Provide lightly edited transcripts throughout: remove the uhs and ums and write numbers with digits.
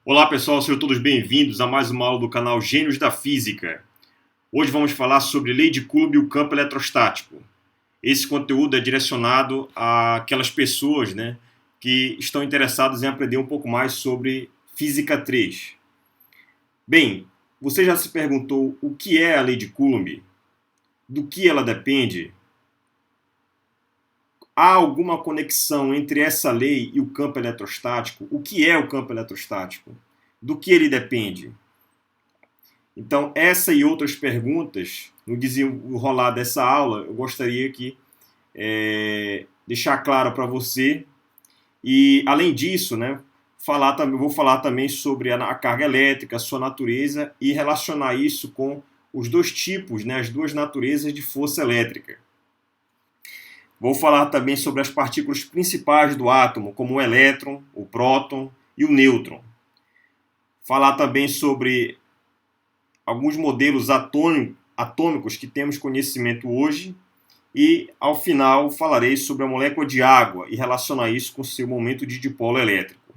Olá pessoal, sejam todos bem-vindos a mais uma aula do canal Gênios da Física. Hoje vamos falar sobre lei de Coulomb e o campo eletrostático. Esse conteúdo é direcionado àquelas pessoas, que estão interessadas em aprender um pouco mais sobre Física 3. Bem, você já se perguntou o que é a lei de Coulomb? Do que ela depende? Há alguma conexão entre essa lei e o campo eletrostático? O que é o campo eletrostático? Do que ele depende? Então, essa e outras perguntas, no desenrolar dessa aula, eu gostaria que deixar claro para você. E, além disso, vou falar também sobre a carga elétrica, a sua natureza, e relacionar isso com os dois tipos, as duas naturezas de força elétrica. Vou falar também sobre as partículas principais do átomo, como o elétron, o próton e o nêutron. Falar também sobre alguns modelos atômicos que temos conhecimento hoje e, ao final, falarei sobre a molécula de água e relacionar isso com o seu momento de dipolo elétrico.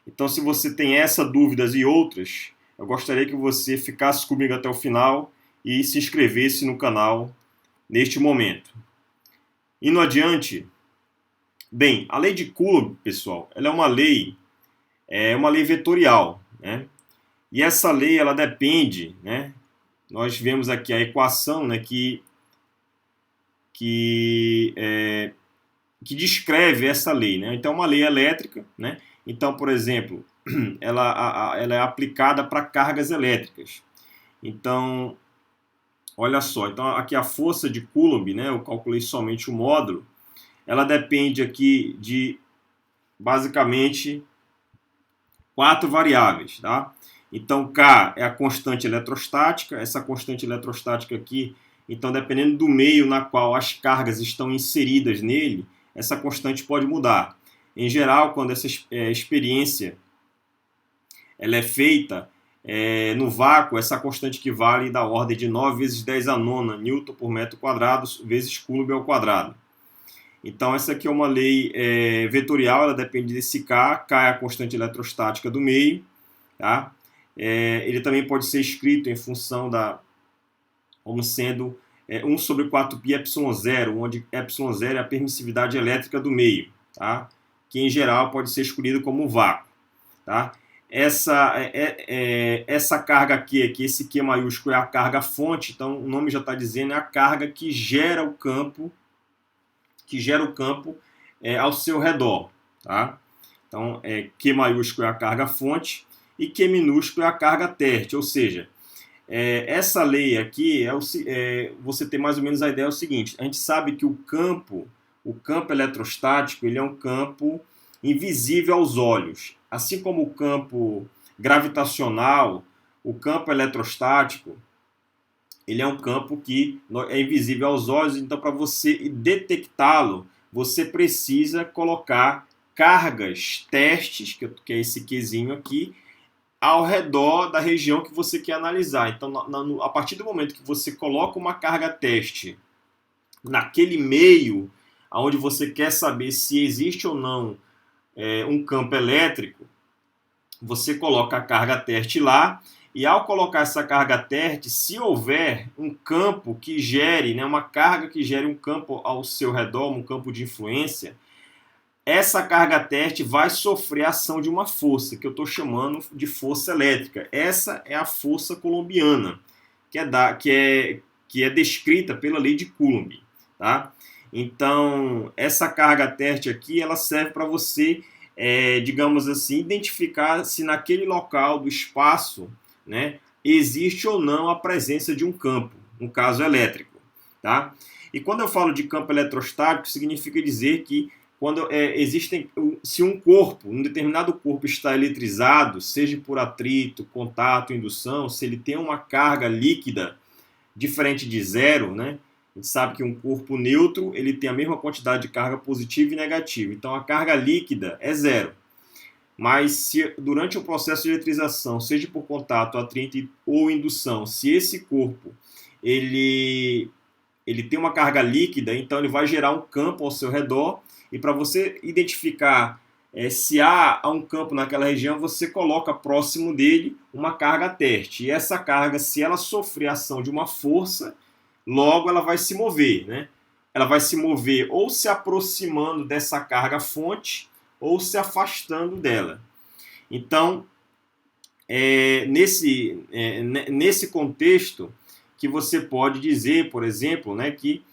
Então, se você tem essas dúvidas e outras, eu gostaria que você ficasse comigo até o final e se inscrevesse no canal neste momento. Indo adiante, bem, a lei de Coulomb, pessoal, ela é uma lei vetorial, E essa lei, ela depende, Nós vemos aqui a equação, que descreve essa lei, Então, uma lei elétrica, Então, por exemplo, ela é aplicada para cargas elétricas. Então, olha só, então aqui a força de Coulomb, eu calculei somente o módulo, ela depende aqui de, basicamente, 4 variáveis, tá? Então, K é a constante eletrostática, essa constante eletrostática aqui, então, dependendo do meio na qual as cargas estão inseridas nele, essa constante pode mudar. Em geral, quando essa experiência ela é feita no vácuo, essa constante equivale da ordem de 9 vezes 10 a nona Newton por metro quadrado vezes Coulomb ao quadrado. Então, essa aqui é uma lei vetorial, ela depende desse K. K é a constante eletrostática do meio, tá? Ele também pode ser escrito em função como sendo 1 sobre 4π ε0, onde ε0 é a permissividade elétrica do meio, tá? Que em geral pode ser escolhido como vácuo. Tá? Essa carga aqui, esse Q maiúsculo é a carga fonte, então o nome já está dizendo, é a carga que gera o campo, ao seu redor. Tá? Então, Q maiúsculo é a carga fonte e Q minúsculo é a carga térrea, ou seja, essa lei aqui, você tem mais ou menos a ideia, é o seguinte, a gente sabe que o campo eletrostático, ele é um campo invisível aos olhos. Assim como o campo gravitacional, o campo eletrostático, ele é um campo que é invisível aos olhos, então para você detectá-lo, você precisa colocar cargas, testes, que é esse Qzinho aqui, ao redor da região que você quer analisar. Então, a partir do momento que você coloca uma carga teste naquele meio onde você quer saber se existe ou não um campo elétrico, você coloca a carga teste lá, e ao colocar essa carga teste, se houver um campo que gere, uma carga que gere um campo ao seu redor, um campo de influência, essa carga teste vai sofrer a ação de uma força, que eu estou chamando de força elétrica. Essa é a força coulombiana, que é descrita pela lei de Coulomb. Tá? Então, essa carga teste aqui, ela serve para você, digamos assim, identificar se naquele local do espaço, existe ou não a presença de um campo, um caso elétrico. Tá? E quando eu falo de campo eletrostático, significa dizer que quando se um determinado corpo está eletrizado, seja por atrito, contato, indução, se ele tem uma carga líquida diferente de zero, a gente sabe que um corpo neutro ele tem a mesma quantidade de carga positiva e negativa. Então a carga líquida é zero. Mas se durante o processo de eletrização, seja por contato, atrito ou indução, se esse corpo ele tem uma carga líquida, então ele vai gerar um campo ao seu redor. E para você identificar se há um campo naquela região, você coloca próximo dele uma carga teste. E essa carga, se ela sofrer a ação de uma força, logo ela vai se mover, né? Ela vai se mover ou se aproximando dessa carga fonte ou se afastando dela. Então, nesse contexto que você pode dizer, por exemplo, né, que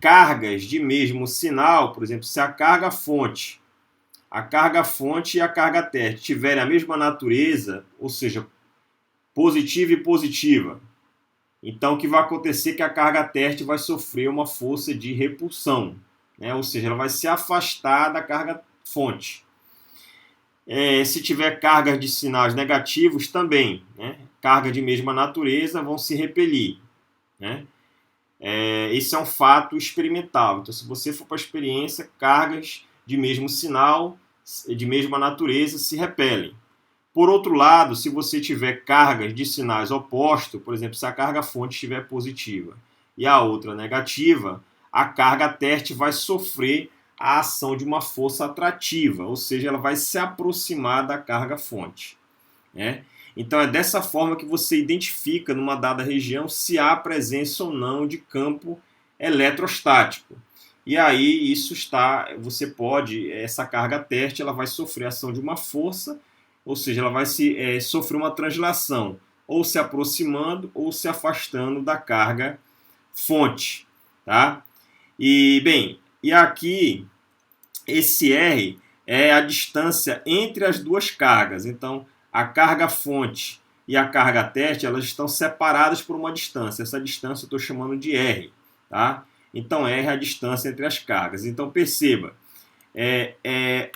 cargas de mesmo sinal, por exemplo, se a carga fonte e a carga teste tiverem a mesma natureza, ou seja, positiva e positiva, então o que vai acontecer é que a carga teste vai sofrer uma força de repulsão, né? Ou seja, ela vai se afastar da carga fonte. Se tiver cargas de sinais negativos também, né? Cargas de mesma natureza vão se repelir, né? Esse é um fato experimental. Então, se você for para a experiência, cargas de mesmo sinal, de mesma natureza, se repelem. Por outro lado, se você tiver cargas de sinais opostos, por exemplo, se a carga fonte estiver positiva e a outra negativa, a carga teste vai sofrer a ação de uma força atrativa, ou seja, ela vai se aproximar da carga fonte, né? Então é dessa forma que você identifica numa dada região se há presença ou não de campo eletrostático. E aí você pode, essa carga teste, ela vai sofrer a ação de uma força, ou seja, ela vai sofrer uma translação, ou se aproximando ou se afastando da carga fonte, tá? E aqui esse R é a distância entre as duas cargas. Então, a carga fonte e a carga teste, elas estão separadas por uma distância. Essa distância eu estou chamando de R, tá? Então, R é a distância entre as cargas. Então, perceba, é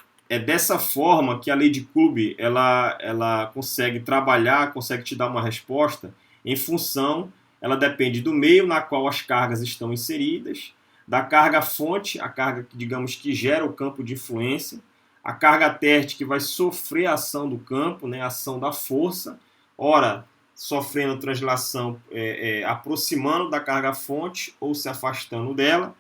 dessa forma que a lei de Coulomb ela consegue trabalhar, consegue te dar uma resposta em função, ela depende do meio na qual as cargas estão inseridas, da carga fonte, a carga que, digamos, que gera o campo de influência, a carga teste que vai sofrer a ação do campo, né, a ação da força, ora sofrendo translação, aproximando da carga fonte ou se afastando dela,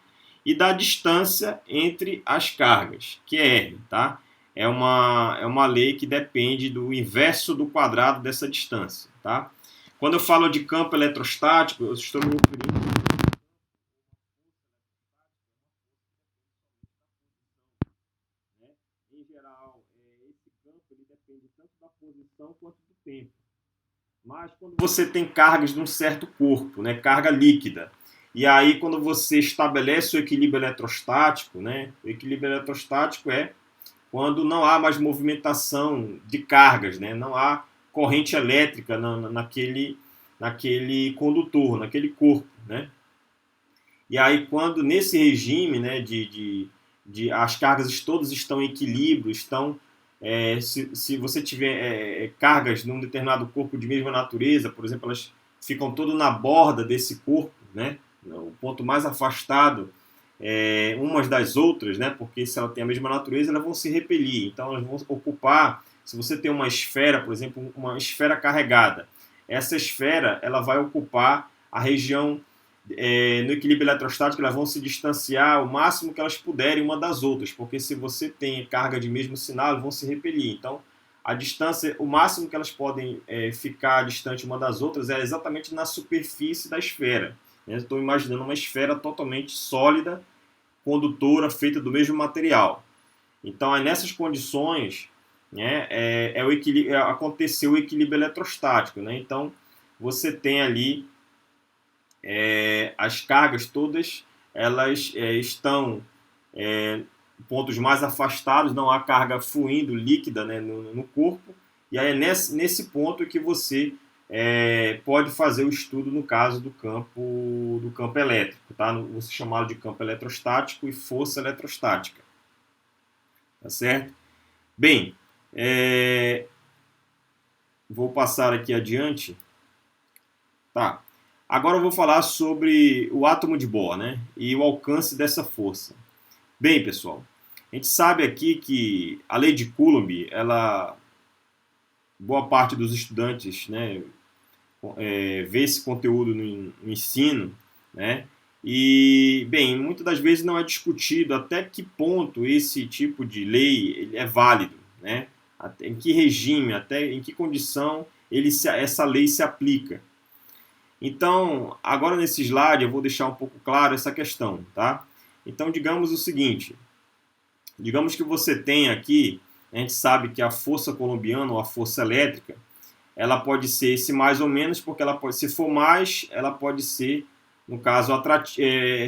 e da distância entre as cargas, que é R, tá? É uma lei que depende do inverso do quadrado dessa distância, tá? Quando eu falo de campo eletrostático, eu estou me referindo em geral, esse campo ele depende tanto da posição quanto do tempo. Mas quando você tem cargas de um certo corpo, né, carga líquida, e aí quando você estabelece o equilíbrio eletrostático, né, o equilíbrio eletrostático é quando não há mais movimentação de cargas, né, não há corrente elétrica naquele condutor, naquele corpo, né? E aí quando nesse regime, né, as cargas todas estão em equilíbrio, se você tiver cargas num determinado corpo de mesma natureza, por exemplo, elas ficam todas na borda desse corpo, né, o ponto mais afastado umas das outras, né, porque se ela tem a mesma natureza, elas vão se repelir, então elas vão ocupar, se você tem uma esfera, por exemplo, uma esfera carregada, essa esfera ela vai ocupar a região no equilíbrio eletrostático, elas vão se distanciar o máximo que elas puderem uma das outras, porque se você tem carga de mesmo sinal, elas vão se repelir. Então, a distância, o máximo que elas podem ficar distante uma das outras é exatamente na superfície da esfera. Estou imaginando uma esfera totalmente sólida, condutora, feita do mesmo material. Então, é nessas condições, né, aconteceu o equilíbrio eletrostático. Né? Então, você tem ali as cargas todas elas estão pontos mais afastados, não há carga fluindo líquida, né, no corpo, e aí é nesse ponto que você pode fazer o estudo no caso do campo elétrico, tá? Você chamá-lo de campo eletrostático e força eletrostática, tá certo? Bem, vou passar aqui adiante, tá? Agora eu vou falar sobre o átomo de Bohr, né, e o alcance dessa força. Bem, pessoal, a gente sabe aqui que a lei de Coulomb, boa parte dos estudantes, né, vê esse conteúdo no ensino, né, E, bem, muitas das vezes não é discutido até que ponto esse tipo de lei ele é válido, né? Em que regime, até em que condição essa lei se aplica. Então, agora nesse slide eu vou deixar um pouco claro essa questão, tá? Então, digamos o seguinte, digamos que você tem aqui, a gente sabe que a força colombiana ou a força elétrica, ela pode ser esse mais ou menos, porque ela pode, se for mais, ela pode ser, no caso,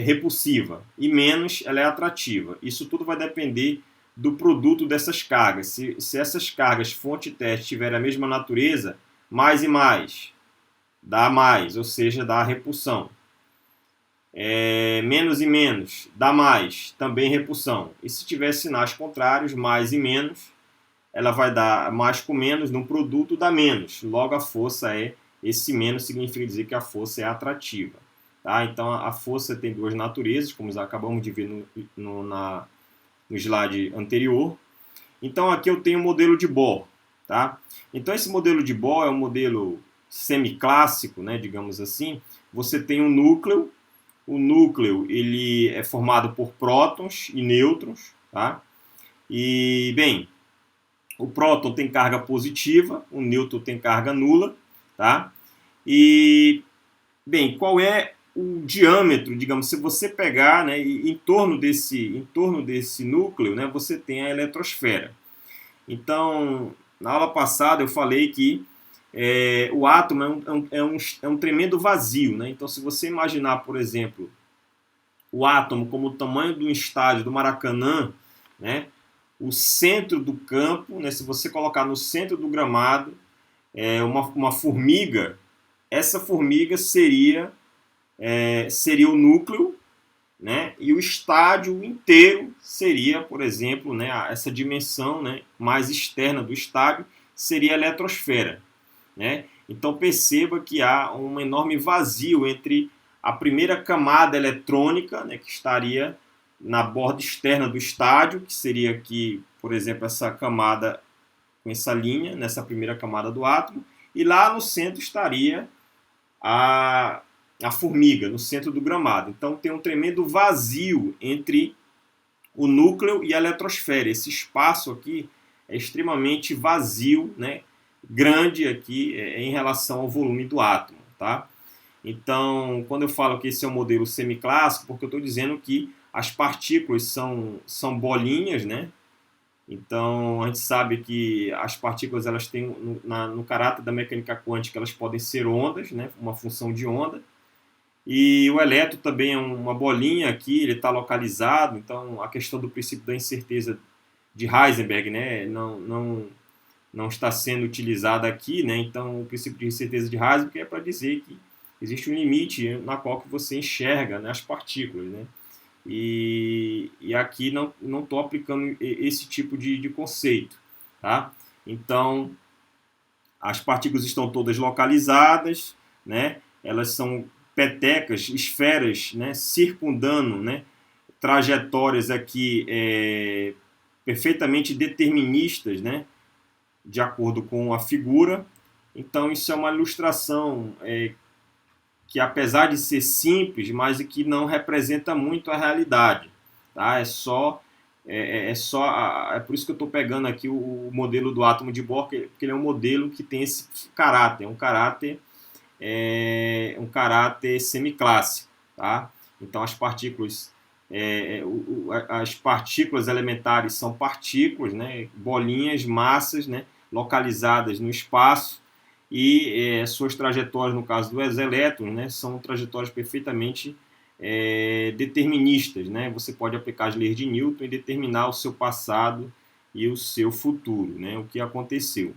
repulsiva, e menos, ela é atrativa. Isso tudo vai depender do produto dessas cargas. Se essas cargas fonte e teste tiverem a mesma natureza, mais e mais, dá mais, ou seja, dá repulsão. Menos e menos, dá mais, também repulsão. E se tiver sinais contrários, mais e menos, ela vai dar mais com menos, num produto dá menos. Logo a força esse menos significa dizer que a força é atrativa. Tá? Então a força tem duas naturezas, como acabamos de ver no slide anterior. Então aqui eu tenho o modelo de Bohr. Tá? Então esse modelo de Bohr é um modelo semiclássico, né, digamos assim. Você tem um núcleo. O núcleo ele é formado por prótons e nêutrons. Tá? E, bem, o próton tem carga positiva, o nêutron tem carga nula, tá? E, bem, qual é o diâmetro, digamos, se você pegar, né, em torno desse núcleo, né, você tem a eletrosfera. Então, na aula passada eu falei que o átomo é um tremendo vazio, né? Então, se você imaginar, por exemplo, o átomo como o tamanho de um estádio do Maracanã, né? O centro do campo, né, se você colocar no centro do gramado uma formiga, essa formiga seria o núcleo, né, e o estádio inteiro seria, por exemplo, né, essa dimensão, né, mais externa do estádio seria a eletrosfera. Né? Então perceba que há um enorme vazio entre a primeira camada eletrônica, né, que estaria na borda externa do estádio, que seria aqui, por exemplo, essa camada com essa linha, nessa primeira camada do átomo, e lá no centro estaria a formiga, no centro do gramado. Então tem um tremendo vazio entre o núcleo e a eletrosfera. Esse espaço aqui é extremamente vazio, né, grande aqui em relação ao volume do átomo. Tá? Então, quando eu falo que esse é um modelo semiclássico, porque eu estou dizendo que as partículas são bolinhas, né? Então, a gente sabe que as partículas elas têm no caráter da mecânica quântica, elas podem ser ondas, né? Uma função de onda. E o elétron também é uma bolinha aqui, ele está localizado. Então, a questão do princípio da incerteza de Heisenberg, né? Não está sendo utilizada aqui, né? Então, o princípio de incerteza de Heisenberg é para dizer que existe um limite na qual que você enxerga, né, as partículas, né? E aqui não estou aplicando esse tipo de conceito, tá? Então, as partículas estão todas localizadas, né? Elas são petecas, esferas, né, circundando, né, trajetórias aqui perfeitamente deterministas, né, de acordo com a figura. Então, isso é uma ilustração que, apesar de ser simples, mas que não representa muito a realidade. Tá? É por isso que eu estou pegando aqui o modelo do átomo de Bohr, porque ele é um modelo que tem esse caráter, um caráter semiclássico. Tá? Então, as partículas elementares são partículas, né, bolinhas, massas, né, localizadas no espaço, e suas trajetórias, no caso dos elétrons, né, são trajetórias perfeitamente deterministas. Né? Você pode aplicar as leis de Newton e determinar o seu passado e o seu futuro, né, o que aconteceu.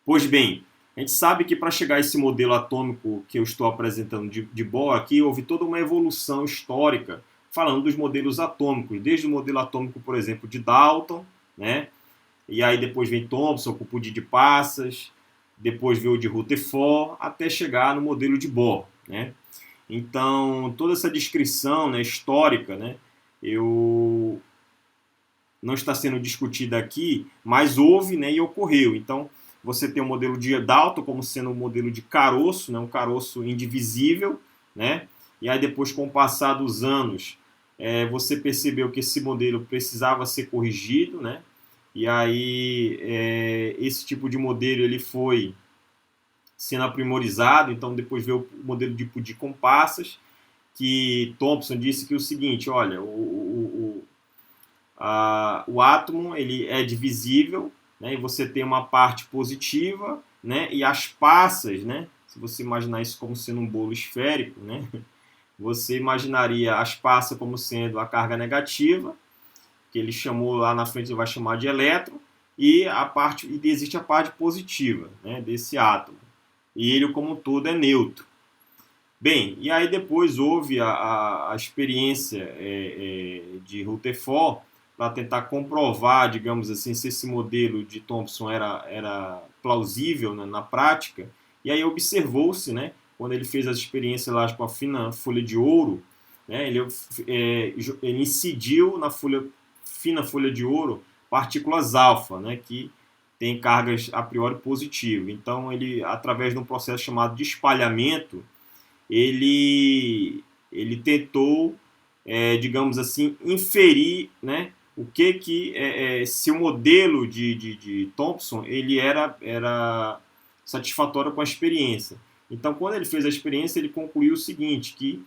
Pois bem, a gente sabe que para chegar a esse modelo atômico que eu estou apresentando de Bohr aqui, houve toda uma evolução histórica falando dos modelos atômicos, desde o modelo atômico, por exemplo, de Dalton, né? E aí depois vem Thomson com o pudim de passas, depois veio o de Rutherford, até chegar no modelo de Bohr, né? Então, toda essa descrição, né, histórica, né, não está sendo discutida aqui, mas houve, né, e ocorreu. Então, você tem o modelo de Dalton como sendo um modelo de caroço, né, um caroço indivisível, né? e aí depois, com o passar dos anos, você percebeu que esse modelo precisava ser corrigido, né? E aí esse tipo de modelo ele foi sendo aprimorizado, então depois veio o modelo de compassas, que Thompson disse que é o seguinte, olha, o átomo ele é divisível, né, e você tem uma parte positiva, né, e as passas, né, se você imaginar isso como sendo um bolo esférico, né, você imaginaria as passas como sendo a carga negativa, que ele chamou lá na frente, ele vai chamar de elétron, e existe a parte positiva, né, desse átomo. E ele, como um todo, é neutro. Bem, e aí depois houve a experiência de Rutherford para tentar comprovar, digamos assim, se esse modelo de Thomson era plausível, né, na prática. E aí observou-se, né, quando ele fez as experiências lá com a fina folha de ouro, né, ele incidiu na fina folha de ouro partículas alfa, né, que tem cargas a priori positivas. Então, ele, através de um processo chamado de espalhamento, ele tentou, digamos assim, inferir, né, o que se o modelo de Thomson ele era satisfatório com a experiência. Então, quando ele fez a experiência, ele concluiu o seguinte, que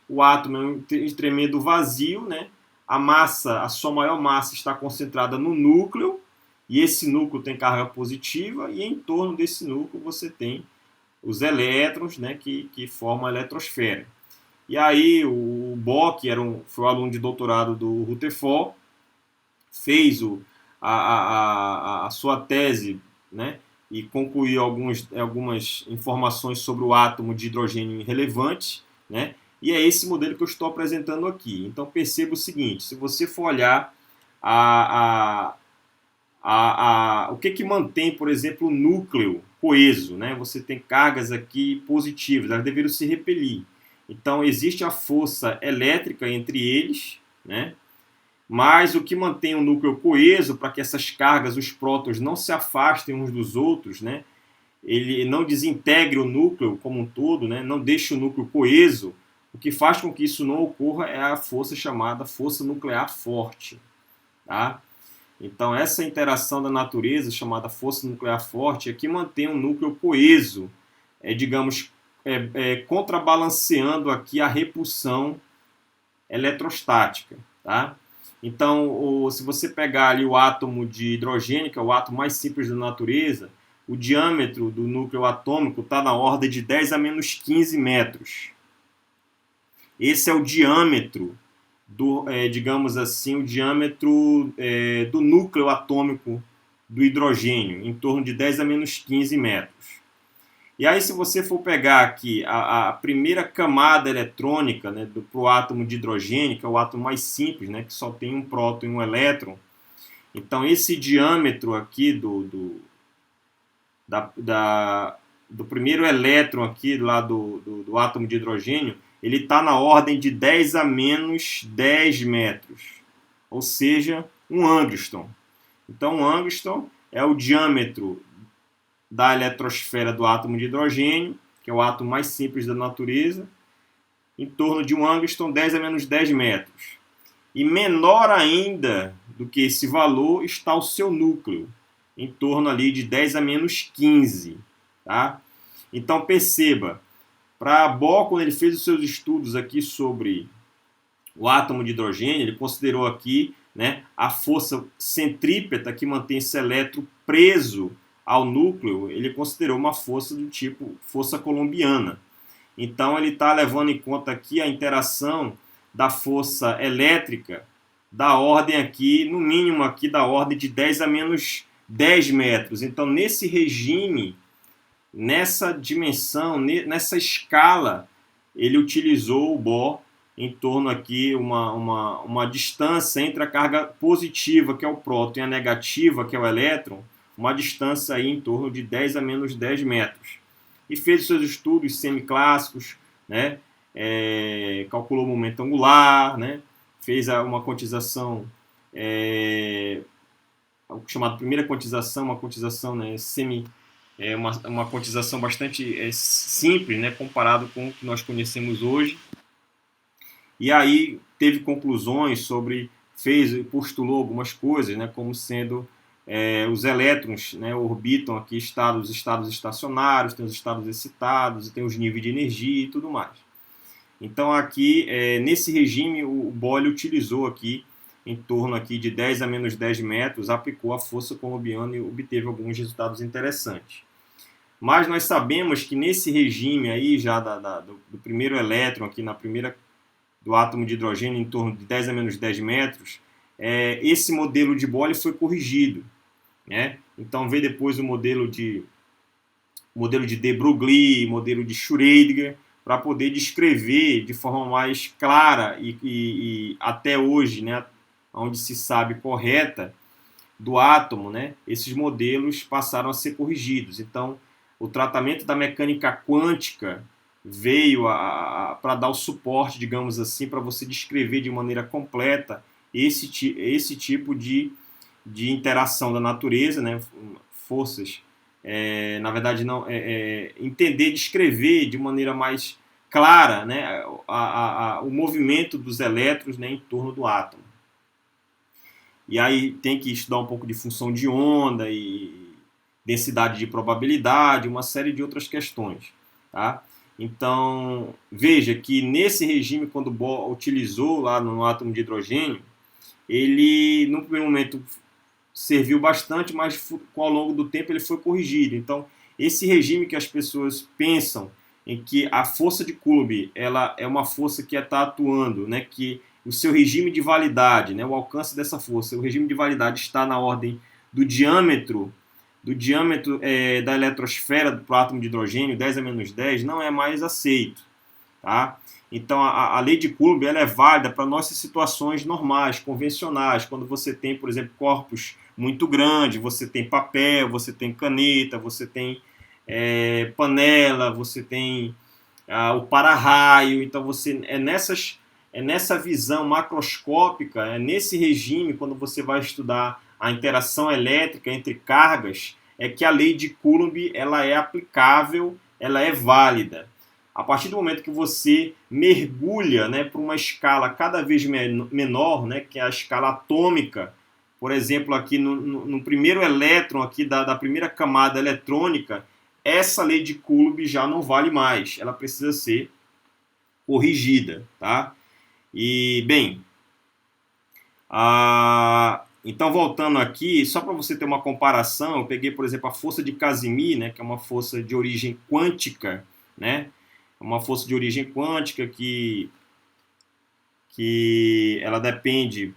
o átomo é um tremendo vazio, né? A sua maior massa está concentrada no núcleo, e esse núcleo tem carga positiva, e em torno desse núcleo você tem os elétrons, né, que formam a eletrosfera. E aí o Bohr, que foi um aluno de doutorado do Rutherford, fez a sua tese, né, e concluiu algumas informações sobre o átomo de hidrogênio relevante, né, e é esse modelo que eu estou apresentando aqui. Então perceba o seguinte, se você for olhar o que mantém, por exemplo, o núcleo coeso, né? Você tem cargas aqui positivas, elas deveriam se repelir. Então, existe a força elétrica entre eles, né? Mas o que mantém o núcleo coeso, para que essas cargas, os prótons, não se afastem uns dos outros, né? Ele não desintegre o núcleo como um todo, né? Não deixe o núcleo coeso. O que faz com que isso não ocorra é a força chamada força nuclear forte, tá? Então, essa interação da natureza, chamada força nuclear forte, é que mantém o núcleo coeso, digamos, contrabalanceando aqui a repulsão eletrostática. Tá? Então, se você pegar ali o átomo de hidrogênio, que é o átomo mais simples da natureza, o diâmetro do núcleo atômico está na ordem de 10 a menos 15 metros. Esse é o diâmetro digamos assim, o diâmetro do núcleo atômico do hidrogênio, em torno de 10 a menos 15 metros. E aí, se você for pegar aqui a primeira camada eletrônica, né, para o átomo de hidrogênio, que é o átomo mais simples, né, que só tem um próton e um elétron, então esse diâmetro aqui do primeiro elétron aqui lá do átomo de hidrogênio, ele está na ordem de 10 a menos 10 metros, ou seja, um angstrom. Então, um angstrom é o diâmetro da eletrosfera do átomo de hidrogênio, que é o átomo mais simples da natureza, em torno de um angstrom, 10 a menos 10 metros. E menor ainda do que esse valor está o seu núcleo, em torno ali de 10 a menos 15. Tá? Então, perceba, para Bohr, quando ele fez os seus estudos aqui sobre o átomo de hidrogênio, ele considerou aqui, né, a força centrípeta que mantém esse elétron preso ao núcleo, ele considerou uma força do tipo força coulombiana. Então, ele está levando em conta aqui a interação da força elétrica da ordem aqui, no mínimo aqui da ordem de 10 a menos 10 metros. Então, nesse regime, nessa dimensão, nessa escala, ele utilizou o Bohr em torno aqui uma distância entre a carga positiva, que é o próton, e a negativa, que é o elétron, uma distância aí em torno de 10 a menos 10 metros. E fez os seus estudos semiclássicos, né? Calculou o momento angular, né? Fez uma quantização, chamada primeira quantização, uma quantização, né, uma quantização bastante simples, né, comparado com o que nós conhecemos hoje. e aí teve conclusões sobre, postulou algumas coisas, né, como sendo os elétrons, né, orbitam aqui estados estacionários, tem os estados excitados, tem os níveis de energia e tudo mais. Então aqui, nesse regime, o Boyle utilizou aqui em torno aqui de 10 a menos 10 metros, aplicou a força colombiana e obteve alguns resultados interessantes. Mas nós sabemos que nesse regime aí, já do primeiro elétron, aqui na primeira do átomo de hidrogênio, em torno de 10 a menos 10 metros, esse modelo de Boyle foi corrigido, né? Então veio depois o modelo de de Broglie, modelo de Schrödinger, para poder descrever de forma mais clara e até hoje, né, onde se sabe correta, do átomo, né, esses modelos passaram a ser corrigidos. Então, o tratamento da mecânica quântica veio para dar o suporte, digamos assim, para você descrever de maneira completa esse tipo de interação da natureza, né, forças, na verdade, não entender, descrever de maneira mais clara, né, o movimento dos elétrons, né, em torno do átomo. E aí tem que estudar um pouco de função de onda e densidade de probabilidade, uma série de outras questões. Tá? Então, veja que nesse regime, quando Bohr utilizou lá no átomo de hidrogênio, ele, no primeiro momento, serviu bastante, mas ao longo do tempo ele foi corrigido. Então, esse regime que as pessoas pensam em que a força de Coulomb ela é uma força que está atuando, né, que o seu regime de validade, né, o alcance dessa força, o regime de validade está na ordem do diâmetro da eletrosfera do átomo de hidrogênio, 10 a menos 10, não é mais aceito. Tá? Então, a lei de Coulomb ela é válida para nossas situações normais, convencionais, quando você tem, por exemplo, corpos muito grandes, você tem papel, você tem caneta, você tem panela, você tem o para-raio. Então, você nessa visão macroscópica, nesse regime, quando você vai estudar a interação elétrica entre cargas, é que a lei de Coulomb ela é aplicável, ela é válida. A partir do momento que você mergulha, né, para uma escala cada vez menor, né, que é a escala atômica, por exemplo, aqui no primeiro elétron aqui da primeira camada eletrônica, essa lei de Coulomb já não vale mais, ela precisa ser corrigida. Tá? E, bem, então voltando aqui, só para você ter uma comparação, eu peguei, por exemplo, a força de Casimir, né, que é uma força de origem quântica, né, uma força de origem quântica que ela depende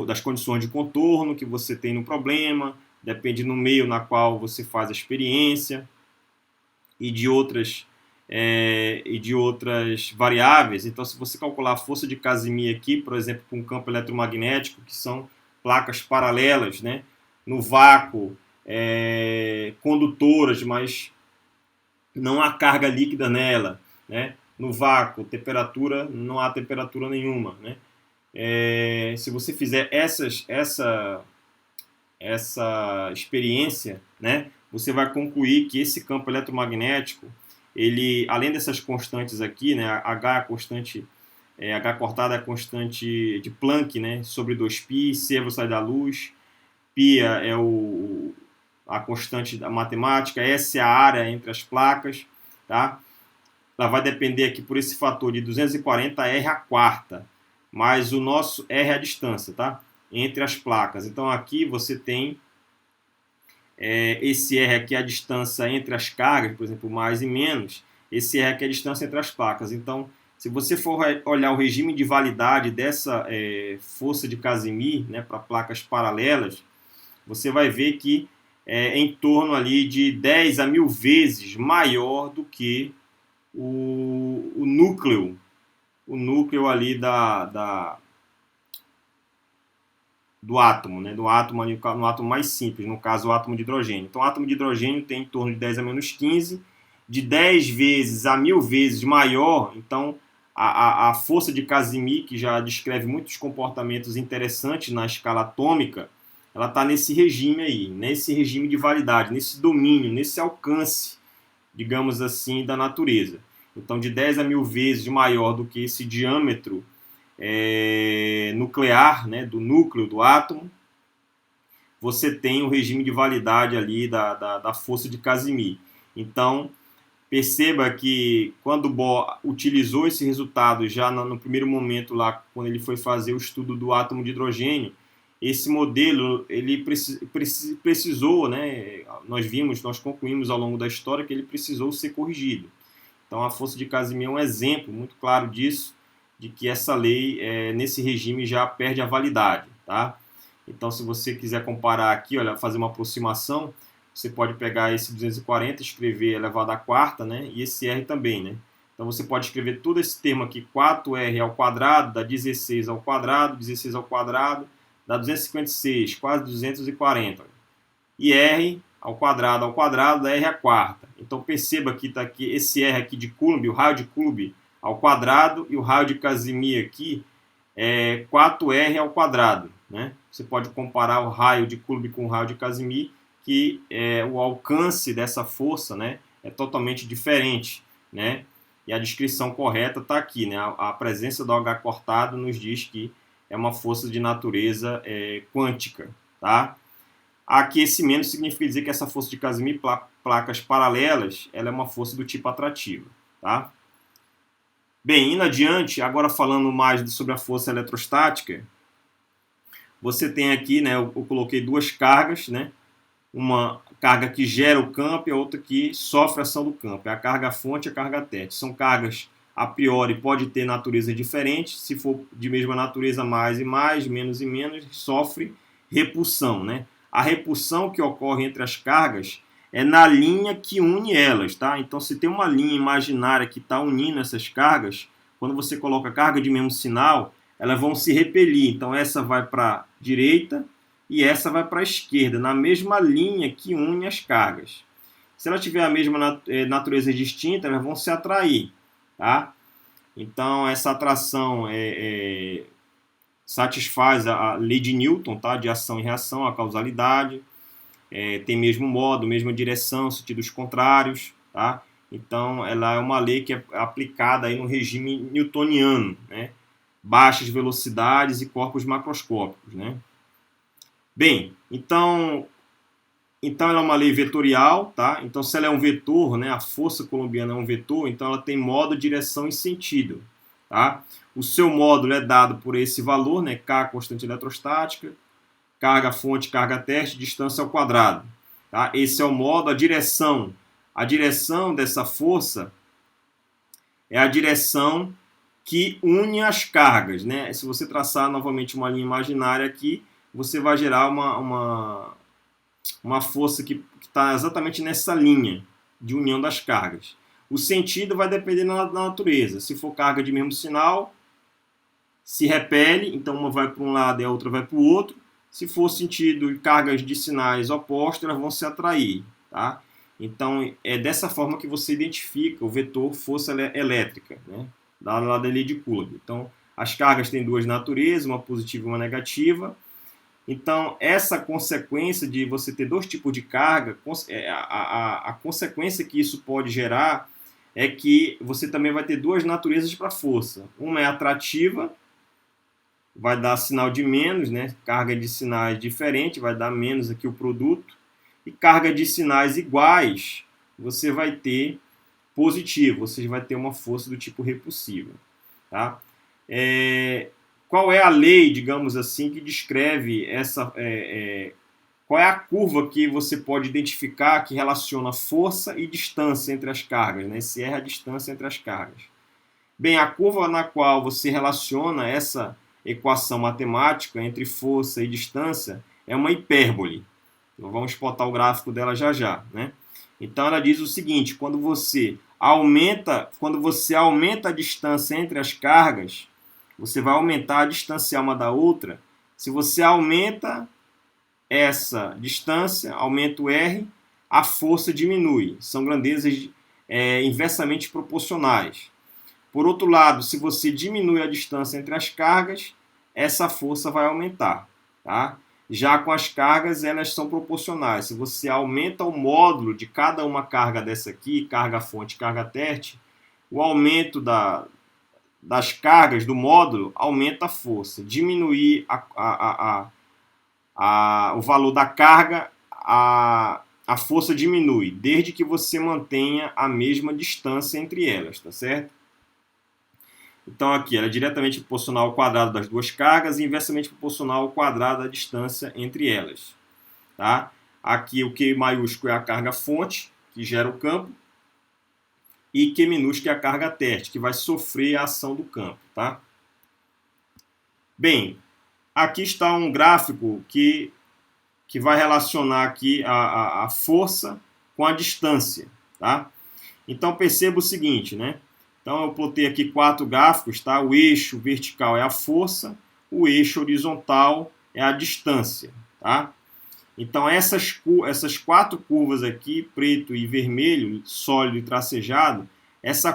das condições de contorno que você tem no problema, depende no meio na qual você faz a experiência e de outras variáveis. Então, se você calcular a força de Casimir aqui, por exemplo, com um campo eletromagnético, que são placas paralelas, né, no vácuo, condutoras, mas não há carga líquida nela, né? No vácuo, temperatura, não há temperatura nenhuma, né? Se você fizer essa experiência, né, você vai concluir que esse campo eletromagnético, ele, além dessas constantes aqui, né, H é a constante, H cortada é a constante de Planck, né, sobre 2π, C é a velocidade da luz, π é a constante da matemática, S é a área entre as placas, tá? Ela vai depender aqui por esse fator de 240 R a quarta, mas o nosso R é a distância, tá? Entre as placas. Então aqui você tem esse R aqui é a distância entre as cargas, por exemplo, mais e menos. Esse R aqui é a distância entre as placas. Então, se você for olhar o regime de validade dessa força de Casimir, né, para placas paralelas, você vai ver que é em torno ali de 10 a 1000 vezes maior do que o núcleo ali do átomo, né? Do átomo ali, no átomo mais simples, no caso o átomo de hidrogênio. Então o átomo de hidrogênio tem em torno de 10 a menos 15, de 10 vezes a 1000 vezes maior. Então a força de Casimir, que já descreve muitos comportamentos interessantes na escala atômica, ela está nesse regime aí, nesse regime de validade, nesse domínio, nesse alcance, digamos assim, da natureza. Então, de 10 a 1000 vezes maior do que esse diâmetro nuclear, né, do núcleo do átomo, você tem o regime de validade ali da força de Casimir. Então, perceba que quando o Bohr utilizou esse resultado já no primeiro momento lá, quando ele foi fazer o estudo do átomo de hidrogênio, esse modelo ele precisou, né? Nós concluímos ao longo da história que ele precisou ser corrigido. Então a força de Casimir é um exemplo muito claro disso, de que essa lei nesse regime já perde a validade, tá? Então se você quiser comparar aqui, olha, fazer uma aproximação, você pode pegar esse 240, escrever elevado à quarta, né? E esse R também, né? Então você pode escrever todo esse termo aqui, 4R ao quadrado, dá 16 ao quadrado, 16 ao quadrado, dá 256, quase 240. E R ao quadrado, dá R à quarta. Então perceba que está aqui esse R aqui de Coulomb, o raio de Coulomb ao quadrado, e o raio de Casimir aqui é 4R ao quadrado, né? Você pode comparar o raio de Coulomb com o raio de Casimir, que o alcance dessa força, né, é totalmente diferente, né? E a descrição correta está aqui, né? A presença do H cortado nos diz que é uma força de natureza quântica, tá? Aquecimento significa dizer que essa força de Casimir, placas paralelas, ela é uma força do tipo atrativa, tá? Bem, indo adiante, agora falando mais sobre a força eletrostática, você tem aqui, né, eu coloquei duas cargas, né? Uma carga que gera o campo e a outra que sofre a ação do campo. É a carga fonte e a carga tete. São cargas, a priori, pode ter natureza diferente. Se for de mesma natureza, mais e mais, menos e menos, sofre repulsão, né? A repulsão que ocorre entre as cargas é na linha que une elas, tá? Então, se tem uma linha imaginária que está unindo essas cargas, quando você coloca carga de mesmo sinal, elas vão se repelir. Então, essa vai para a direita e essa vai para a esquerda, na mesma linha que une as cargas. Se ela tiver a mesma natureza distinta, elas vão se atrair, tá? Então, essa atração satisfaz a lei de Newton, tá? De ação e reação, a causalidade, tem mesmo modo, mesma direção, sentidos contrários, tá? Então, ela é uma lei que é aplicada aí no regime newtoniano, né? Baixas velocidades e corpos macroscópicos, né? Bem, então ela é uma lei vetorial, tá? Então se ela é um vetor, né, a força coulombiana é um vetor, então ela tem modo, direção e sentido, tá? O seu módulo é dado por esse valor, né, K, constante eletrostática, carga fonte, carga teste, distância ao quadrado, tá? Esse é o modo, a direção dessa força é a direção que une as cargas, né? Se você traçar novamente uma linha imaginária aqui, você vai gerar uma força que está exatamente nessa linha de união das cargas. O sentido vai depender da natureza. Se for carga de mesmo sinal, se repele, então uma vai para um lado e a outra vai para o outro. Se for sentido e cargas de sinais opostos, elas vão se atrair, tá? Então, é dessa forma que você identifica o vetor força elétrica, né? Da lei de Coulomb. Então, as cargas têm duas naturezas, uma positiva e uma negativa. Então, essa consequência de você ter dois tipos de carga, a consequência que isso pode gerar é que você também vai ter duas naturezas para força. Uma é atrativa, vai dar sinal de menos, né? Carga de sinais diferente, vai dar menos aqui o produto. E carga de sinais iguais, você vai ter positivo, você vai ter uma força do tipo repulsiva, tá? Qual é a lei, digamos assim, que descreve essa... qual é a curva que você pode identificar que relaciona força e distância entre as cargas, né? Se é a distância entre as cargas. Bem, a curva na qual você relaciona essa equação matemática entre força e distância é uma hipérbole. Então, vamos botar o gráfico dela já já, né? Então ela diz o seguinte: quando você aumenta a distância entre as cargas, você vai aumentar a distância uma da outra. Se você aumenta essa distância, aumenta o R, a força diminui. São grandezas inversamente proporcionais. Por outro lado, se você diminui a distância entre as cargas, essa força vai aumentar, tá? Já com as cargas, elas são proporcionais. Se você aumenta o módulo de cada uma carga dessa aqui, carga fonte, carga teste, o aumento das cargas do módulo aumenta a força. Diminuir o valor da carga, a força diminui, desde que você mantenha a mesma distância entre elas, tá certo? Então aqui ela é diretamente proporcional ao quadrado das duas cargas e inversamente proporcional ao quadrado da distância entre elas. Tá? Aqui o Q maiúsculo é a carga fonte, que gera o campo, e Q minúsculo é a carga térrea, que vai sofrer a ação do campo. Tá? Bem, aqui está um gráfico que vai relacionar aqui a força com a distância. Tá? Então perceba o seguinte, né? Então eu plotei aqui 4 gráficos, tá? O eixo vertical é a força, o eixo horizontal é a distância, tá? Então essas 4 curvas aqui, preto e vermelho, sólido e tracejado, essas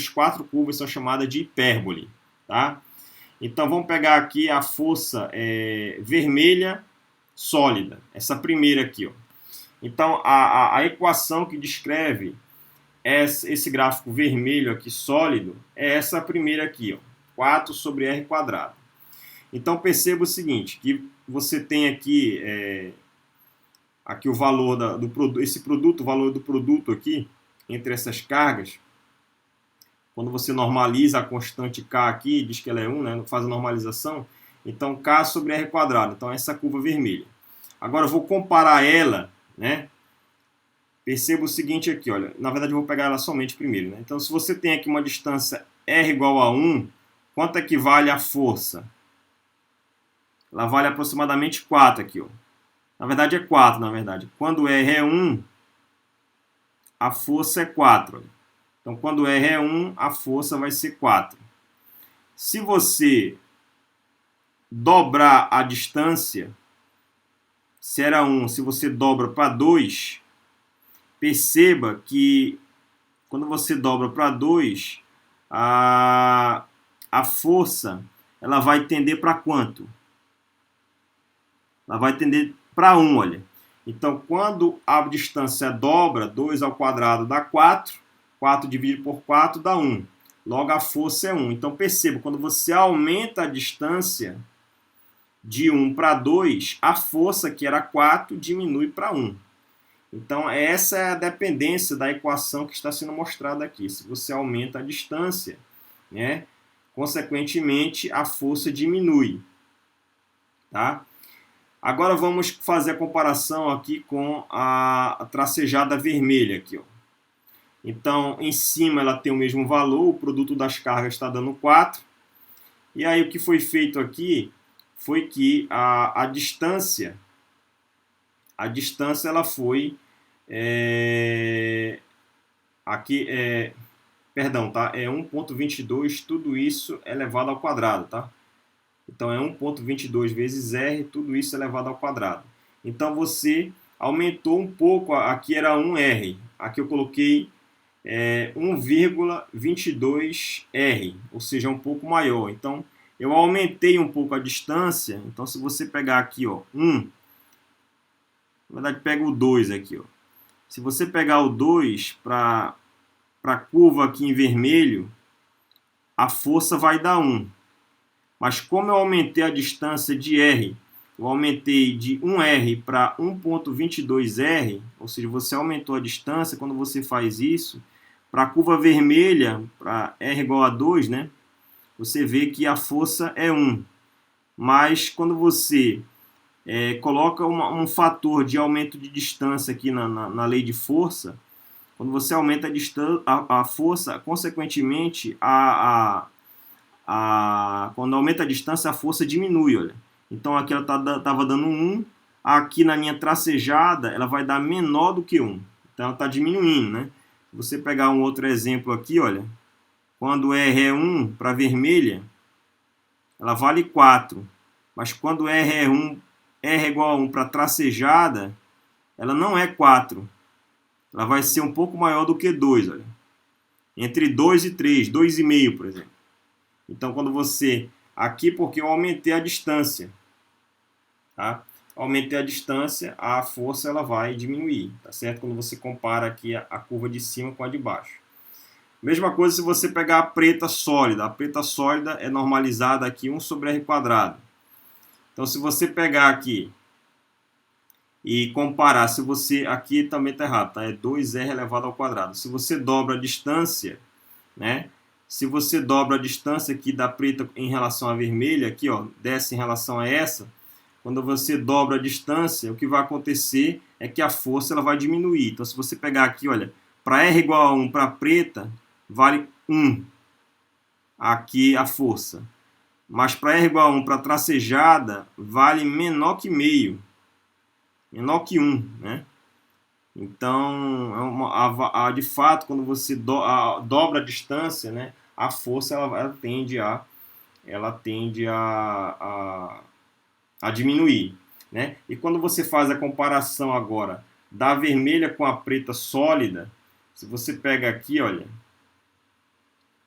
4 curvas são chamadas de hipérbole, tá? Então vamos pegar aqui a força vermelha sólida, essa primeira aqui, ó. Então a equação que descreve esse gráfico vermelho aqui sólido é essa primeira aqui, ó, 4 sobre r quadrado. Então perceba o seguinte, que você tem aqui aqui o valor do produto, esse produto, o valor do produto aqui entre essas cargas. Quando você normaliza a constante k aqui, diz que ela é 1, né, faz a normalização, então k sobre r quadrado. Então essa curva vermelha. Agora eu vou comparar ela, né? Perceba o seguinte aqui, olha, na verdade eu vou pegar ela somente primeiro, né? Então se você tem aqui uma distância R igual a 1, quanto equivale a força? Ela vale aproximadamente 4 aqui, ó. Na verdade é 4, na verdade. Quando R é 1, a força é 4. Olha. Então quando R é 1, a força vai ser 4. Se você dobrar a distância, se era 1, se você dobra para 2, perceba que quando você dobra para 2, a força ela vai tender para quanto? Ela vai tender para 1, olha. Então, quando a distância dobra, 2 ao quadrado dá 4, 4 dividido por 4 dá 1. Logo, a força é 1. Então, perceba, quando você aumenta a distância de 1 para 2, a força, que era 4, diminui para 1. Então, essa é a dependência da equação que está sendo mostrada aqui. Se você aumenta a distância, né, consequentemente, a força diminui. Tá? Agora vamos fazer a comparação aqui com a tracejada vermelha. Aqui, ó. Então, em cima ela tem o mesmo valor, o produto das cargas está dando 4. E aí o que foi feito aqui foi que a distância ela foi... aqui perdão, tá? É 1,22, tudo isso elevado ao quadrado, tá? Então é 1,22 vezes R, tudo isso elevado ao quadrado. Então você aumentou um pouco, aqui era 1R, aqui eu coloquei 1,22R, ou seja, um pouco maior. Então eu aumentei um pouco a distância, então se você pegar aqui, ó, 1, na verdade pega o 2 aqui, ó. Se você pegar o 2 para a curva aqui em vermelho, a força vai dar 1. Mas como eu aumentei a distância de R, eu aumentei de 1R para 1,22R, ou seja, você aumentou a distância, quando você faz isso, para a curva vermelha, para R igual a 2, né, você vê que a força é 1. Mas quando você coloca um fator de aumento de distância aqui na lei de força, quando você aumenta a força, consequentemente, quando aumenta a distância, a força diminui, olha. Então aqui ela estava dando 1, aqui na linha tracejada ela vai dar menor do que 1. Então ela está diminuindo, né? Se você pegar um outro exemplo aqui, olha, quando R é 1 para vermelha, ela vale 4. Mas quando R é igual a 1 para tracejada, ela não é 4. Ela vai ser um pouco maior do que 2, olha. Entre 2 e 3, 2,5, por exemplo. Então, quando você... Aqui, porque eu aumentei a distância. Tá? Aumentei a distância, a força ela vai diminuir. Tá certo? Quando você compara aqui a curva de cima com a de baixo. Mesma coisa se você pegar a preta sólida. A preta sólida é normalizada aqui 1 sobre R quadrado. Então, se você pegar aqui e comparar, se você... Aqui também está errado, tá? É 2R elevado ao quadrado. Se você dobra a distância, né? Se você dobra a distância aqui da preta em relação à vermelha, aqui, ó, dessa em relação a essa, quando você dobra a distância, o que vai acontecer é que a força ela vai diminuir. Então, se você pegar aqui, olha, para R igual a 1 para a preta, vale 1 aqui a força. Mas para R igual a 1 para a tracejada, vale menor que meio. Menor que 1, né? Então, de fato, quando você dobra a distância, né, a força ela tende a diminuir, né? E quando você faz a comparação agora da vermelha com a preta sólida, se você pega aqui, olha,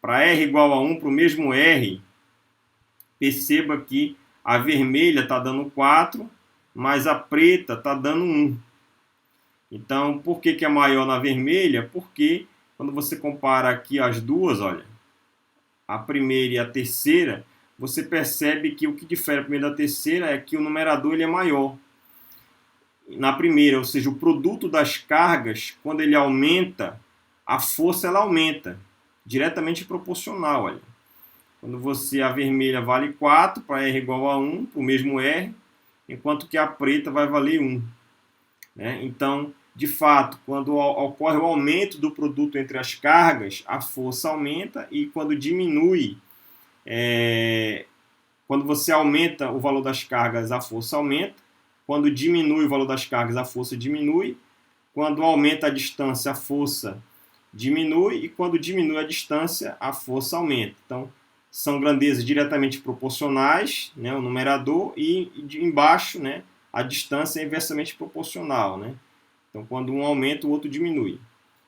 para R igual a 1 para o mesmo R, perceba que a vermelha está dando 4, mas a preta está dando 1. Então, por que é maior na vermelha? Porque quando você compara aqui as duas, olha, a primeira e a terceira, você percebe que o que difere a primeira da terceira é que o numerador ele é maior. Na primeira, ou seja, o produto das cargas, quando ele aumenta, a força ela aumenta, diretamente proporcional, olha. Quando a vermelha vale 4, para R igual a 1, para o mesmo R, enquanto que a preta vai valer 1. Né? Então, de fato, quando ocorre o aumento do produto entre as cargas, a força aumenta, e quando diminui, quando você aumenta o valor das cargas, a força aumenta. Quando diminui o valor das cargas, a força diminui. Quando aumenta a distância, a força diminui. E quando diminui a distância, a força aumenta. Então, são grandezas diretamente proporcionais, né, o numerador, e embaixo, né, a distância é inversamente proporcional, né? Então, quando um aumenta, o outro diminui.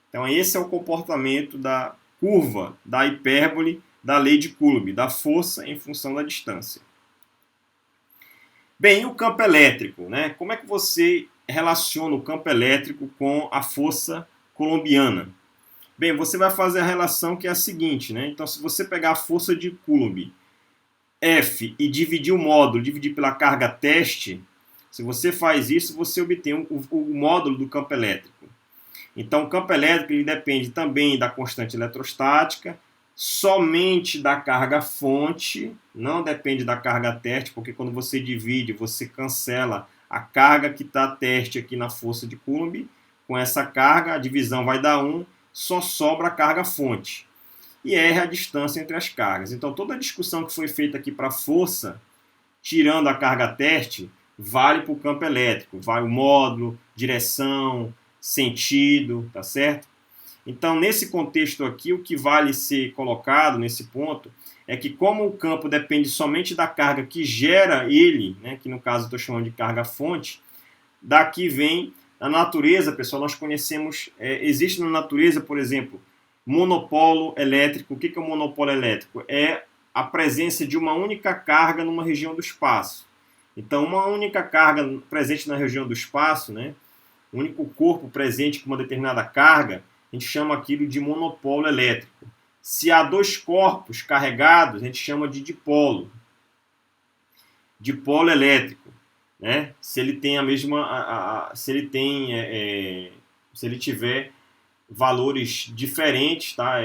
Então, esse é o comportamento da curva da hipérbole da lei de Coulomb, da força em função da distância. Bem, e o campo elétrico, né? Como é que você relaciona o campo elétrico com a força coulombiana? Bem, você vai fazer a relação que é a seguinte, né? Então, se você pegar a força de Coulomb, F, e dividir o módulo, dividir pela carga teste, se você faz isso, você obtém o módulo do campo elétrico. Então, o campo elétrico ele depende também da constante eletrostática, somente da carga fonte, não depende da carga teste, porque quando você divide, você cancela a carga que está teste aqui na força de Coulomb. Com essa carga, a divisão vai dar 1, só sobra a carga fonte. E R é a distância entre as cargas. Então, toda a discussão que foi feita aqui para a força, tirando a carga teste, vale para o campo elétrico. Vai o módulo, direção, sentido, tá certo? Então, nesse contexto aqui, o que vale ser colocado nesse ponto é que como o campo depende somente da carga que gera ele, né, que no caso estou chamando de carga fonte, daqui vem a natureza, pessoal, nós conhecemos, existe na natureza, por exemplo, monopolo elétrico. O que é o monopolo elétrico? É a presença de uma única carga numa região do espaço. Então, uma única carga presente na região do espaço, né, o único corpo presente com uma determinada carga, a gente chama aquilo de monopolo elétrico. Se há dois corpos carregados, a gente chama de dipolo. Dipolo elétrico, né? Se ele tem a mesma, se ele tiver valores diferentes, tá?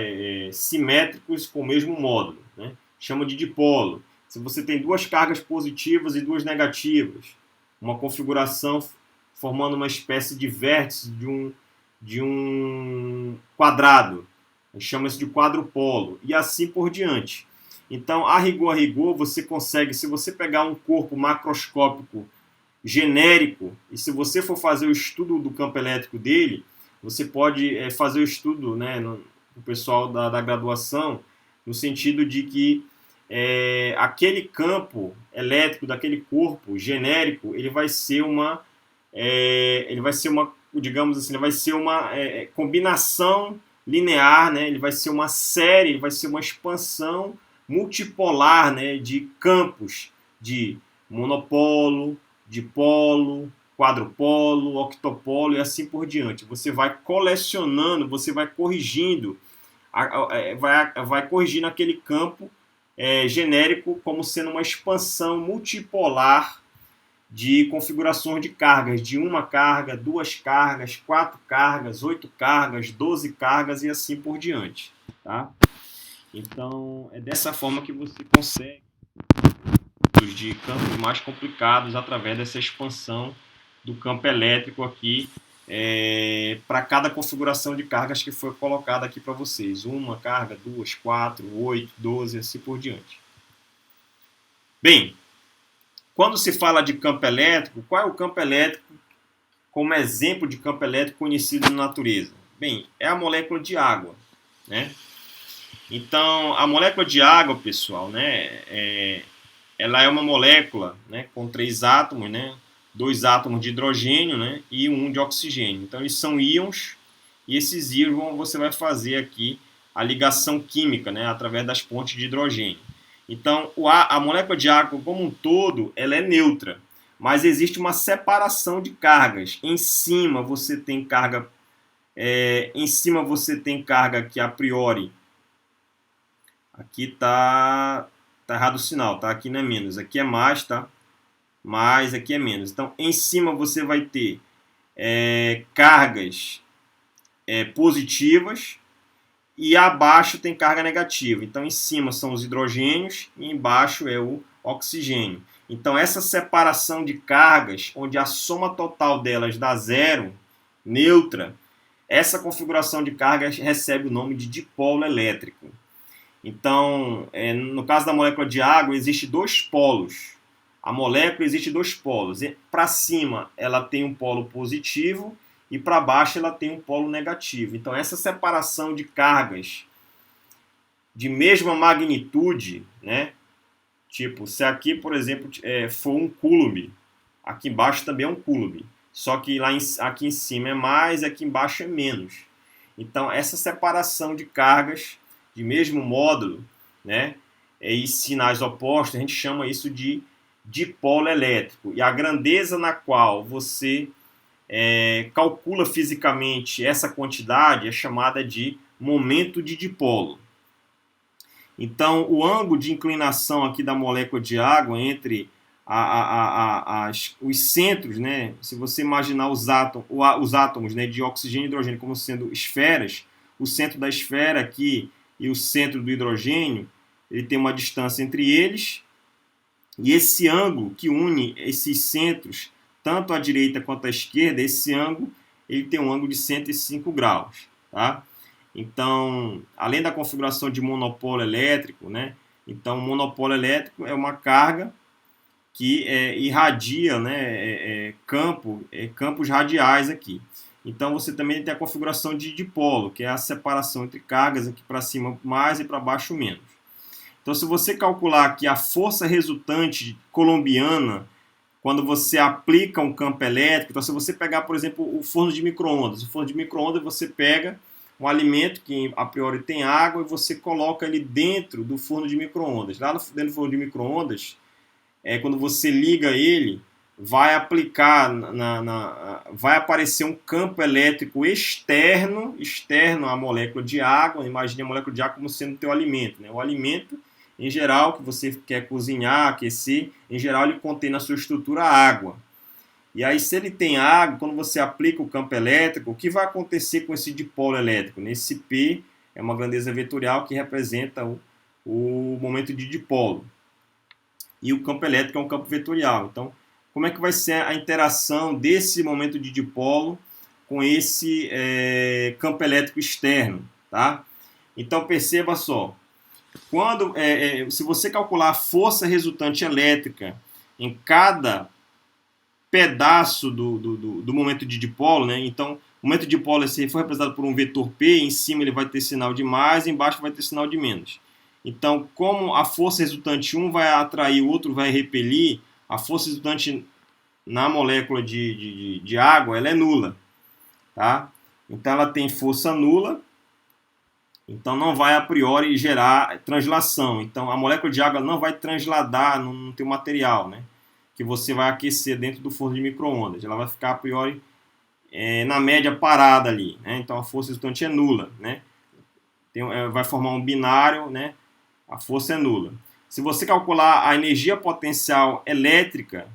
Simétricos com o mesmo módulo, né? Chama de dipolo. Se você tem duas cargas positivas e duas negativas, uma configuração formando uma espécie de vértice de um quadrado, a gente chama isso de quadrupolo, e assim por diante. Então, a rigor, você consegue, se você pegar um corpo macroscópico genérico, e se você for fazer o estudo do campo elétrico dele, você pode fazer o estudo, né, o pessoal da graduação, no sentido de que aquele campo elétrico daquele corpo genérico, ele vai ser uma, digamos assim, ele vai ser uma combinação linear, né, ele vai ser uma série, ele vai ser uma expansão multipolar, né, de campos de monopolo, dipolo, quadrupolo, octopolo e assim por diante. Você vai colecionando, você vai corrigindo vai corrigir naquele campo genérico como sendo uma expansão multipolar de configurações de cargas, de uma carga, duas cargas, 4 cargas, 8 cargas, 12 cargas e assim por diante. Tá? Então, é dessa forma que você consegue de campos mais complicados através dessa expansão do campo elétrico aqui para cada configuração de cargas que foi colocada aqui para vocês. Uma carga, 2, 4, 8, 12 e assim por diante. Bem, quando se fala de campo elétrico, qual é o campo elétrico como exemplo de campo elétrico conhecido na natureza? Bem, é a molécula de água, né? Então, a molécula de água, pessoal, né, ela é uma molécula, né, com 3 átomos, né, 2 átomos de hidrogênio, né, e 1 de oxigênio. Então, eles são íons, e esses íons você vai fazer aqui a ligação química, né, através das pontes de hidrogênio. Então, a molécula de água como um todo, ela é neutra, mas existe uma separação de cargas. Em cima você tem carga, que a priori, aqui tá errado o sinal, tá? Aqui não é menos, aqui é mais, tá? Mais, aqui é menos. Então, em cima você vai ter cargas positivas e abaixo tem carga negativa. Então, em cima são os hidrogênios e embaixo é o oxigênio. Então, essa separação de cargas, onde a soma total delas dá zero, neutra, essa configuração de cargas recebe o nome de dipolo elétrico. Então, no caso da molécula de água, existe 2 polos. A molécula existe 2 polos. Para cima, ela tem um polo positivo e para baixo ela tem um polo negativo. Então, essa separação de cargas de mesma magnitude, né? Tipo, se aqui, por exemplo, for um coulomb, aqui embaixo também é um coulomb. Só que aqui em cima é mais, aqui embaixo é menos. Então, essa separação de cargas de mesmo módulo, né, e sinais opostos, a gente chama isso de dipolo elétrico. E a grandeza na qual você calcula fisicamente essa quantidade é chamada de momento de dipolo. Então, o ângulo de inclinação aqui da molécula de água entre os centros, né, se você imaginar os átomos, né, de oxigênio e hidrogênio como sendo esferas, o centro da esfera aqui e o centro do hidrogênio, ele tem uma distância entre eles, e esse ângulo que une esses centros, tanto à direita quanto à esquerda, esse ângulo, ele tem um ângulo de 105 graus, tá? Então, além da configuração de monopolo elétrico, né? Então, o monopolo elétrico é uma carga que irradia, né, campos radiais aqui. Então, você também tem a configuração de dipolo, que é a separação entre cargas, aqui para cima mais e para baixo menos. Então, se você calcular aqui a força resultante colombiana, quando você aplica um campo elétrico, então se você pegar, por exemplo, o forno de micro-ondas, você pega um alimento que a priori tem água e você coloca ele dentro do forno de micro-ondas. Lá dentro do forno de micro-ondas, quando você liga ele, vai aparecer um campo elétrico externo à molécula de água. Imagine a molécula de água como sendo o teu alimento, né? O alimento, em geral, que você quer cozinhar, aquecer, em geral ele contém na sua estrutura água. E aí, se ele tem água, quando você aplica o campo elétrico, o que vai acontecer com esse dipolo elétrico? Esse P é uma grandeza vetorial que representa o momento de dipolo. E o campo elétrico é um campo vetorial. Então, como é que vai ser a interação desse momento de dipolo com esse campo elétrico externo? Tá? Então, perceba só. Se você calcular a força resultante elétrica em cada pedaço do momento de dipolo, né? Então, o momento de dipolo foi representado por um vetor P, em cima ele vai ter sinal de mais, embaixo vai ter sinal de menos. Então, como a força resultante, um vai atrair, o outro vai repelir, a força resultante na molécula de água, ela é nula. Tá? Então, ela tem força nula, então não vai a priori gerar translação. Então, a molécula de água não vai transladar no teu material, né? Que você vai aquecer dentro do forno de micro-ondas. Ela vai ficar a priori na média parada ali, né? Então a força resultante é nula, né? vai formar um binário, né? A força é nula. Se você calcular a energia potencial elétrica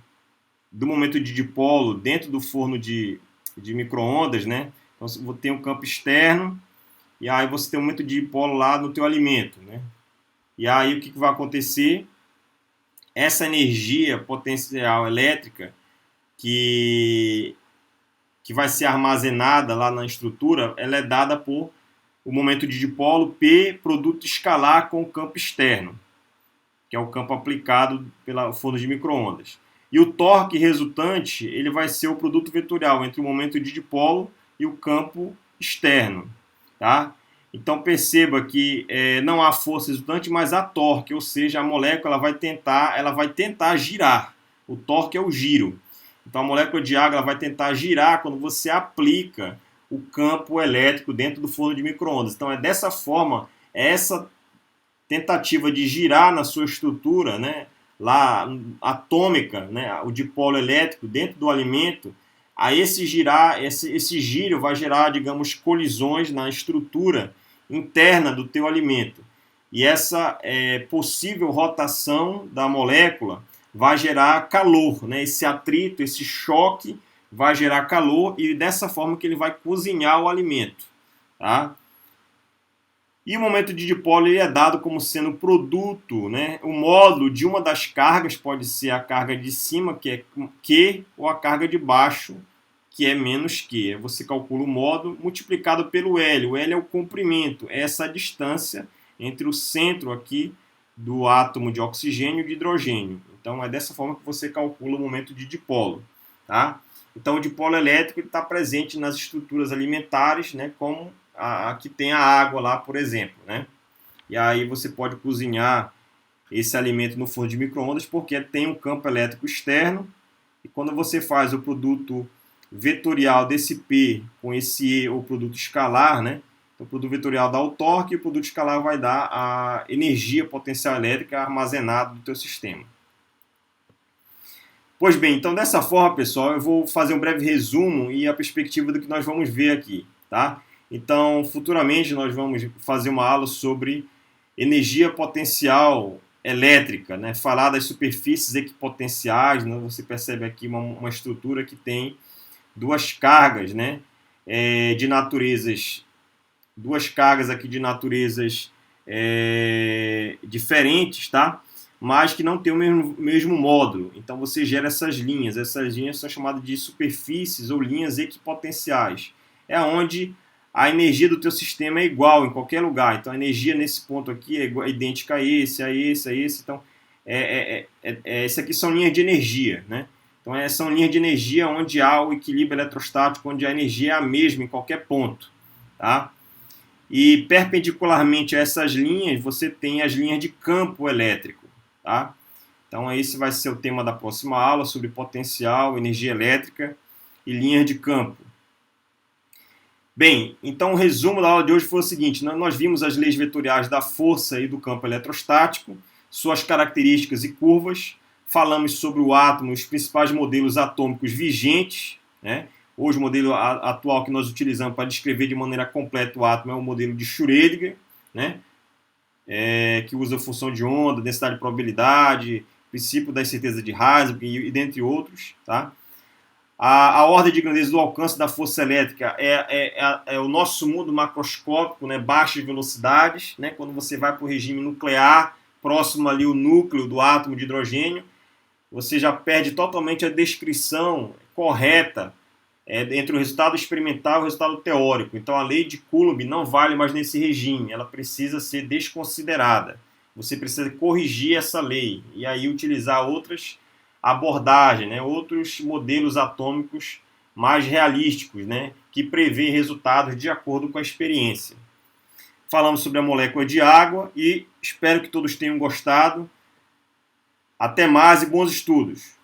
do momento de dipolo dentro do forno de micro-ondas, né? Então, você tem um campo externo e aí você tem um momento de dipolo lá no teu alimento, né? E aí o que vai acontecer? Essa energia potencial elétrica que vai ser armazenada lá na estrutura, ela é dada por o momento de dipolo P produto escalar com o campo externo, que é o campo aplicado pelo forno de micro-ondas. E o torque resultante ele vai ser o produto vetorial entre o momento de dipolo e o campo externo. Tá? Então perceba que não há força resultante, mas há torque, ou seja, a molécula vai tentar girar. O torque é o giro. Então a molécula de água vai tentar girar quando você aplica o campo elétrico dentro do forno de micro-ondas. Então é dessa forma, essa tentativa de girar na sua estrutura, né, lá atômica, né, o dipolo elétrico dentro do alimento, a esse giro vai gerar, digamos, colisões na estrutura interna do teu alimento. E essa possível rotação da molécula vai gerar calor, né? Esse atrito, esse choque vai gerar calor e dessa forma que ele vai cozinhar o alimento, tá? E o momento de dipolo ele é dado como sendo produto, né? O módulo de uma das cargas pode ser a carga de cima, que é Q, ou a carga de baixo, que é menos Q. Você calcula o módulo multiplicado pelo L. O L é o comprimento, é essa distância entre o centro aqui do átomo de oxigênio e de hidrogênio. Então é dessa forma que você calcula o momento de dipolo. Tá? Então o dipolo elétrico está presente nas estruturas alimentares, né, como a que tem a água lá, por exemplo. Né? E aí você pode cozinhar esse alimento no forno de micro-ondas porque tem um campo elétrico externo e quando você faz o produto vetorial desse P com esse E, ou produto escalar, né? Então, o produto vetorial dá o torque e o produto escalar vai dar a energia potencial elétrica armazenada do teu sistema. Pois bem, então dessa forma, pessoal, eu vou fazer um breve resumo e a perspectiva do que nós vamos ver aqui, tá? Então, futuramente nós vamos fazer uma aula sobre energia potencial elétrica, né? Falar das superfícies equipotenciais, né? Você percebe aqui uma estrutura que tem duas cargas, né? De naturezas, duas cargas aqui de naturezas diferentes, tá? Mas que não tem o mesmo módulo. Então você gera essas linhas são chamadas de superfícies ou linhas equipotenciais. É onde a energia do teu sistema é igual em qualquer lugar. Então a energia nesse ponto aqui é idêntica a esse, a esse, a esse. Então esse aqui são linhas de energia, né? Então são linhas de energia onde há o equilíbrio eletrostático, onde a energia é a mesma em qualquer ponto, tá? E perpendicularmente a essas linhas, você tem as linhas de campo elétrico, tá? Então esse vai ser o tema da próxima aula, sobre potencial, energia elétrica e linhas de campo. Bem, então o resumo da aula de hoje foi o seguinte: nós vimos as leis vetoriais da força e do campo eletrostático, suas características e curvas, falamos sobre o átomo, os principais modelos atômicos vigentes, né? Hoje o modelo atual que nós utilizamos para descrever de maneira completa o átomo é o modelo de Schrödinger, né? Que usa a função de onda, densidade de probabilidade, princípio da incerteza de Heisenberg e dentre outros. Tá? A ordem de grandeza do alcance da força elétrica é o nosso mundo macroscópico, né? Baixas velocidades, né? Quando você vai para o regime nuclear, próximo ali o núcleo do átomo de hidrogênio, você já perde totalmente a descrição correta entre o resultado experimental e o resultado teórico. Então a lei de Coulomb não vale mais nesse regime, ela precisa ser desconsiderada. Você precisa corrigir essa lei e aí utilizar outras abordagens, né, outros modelos atômicos mais realísticos, né, que prevê resultados de acordo com a experiência. Falamos sobre a molécula de água e espero que todos tenham gostado. Até mais e bons estudos!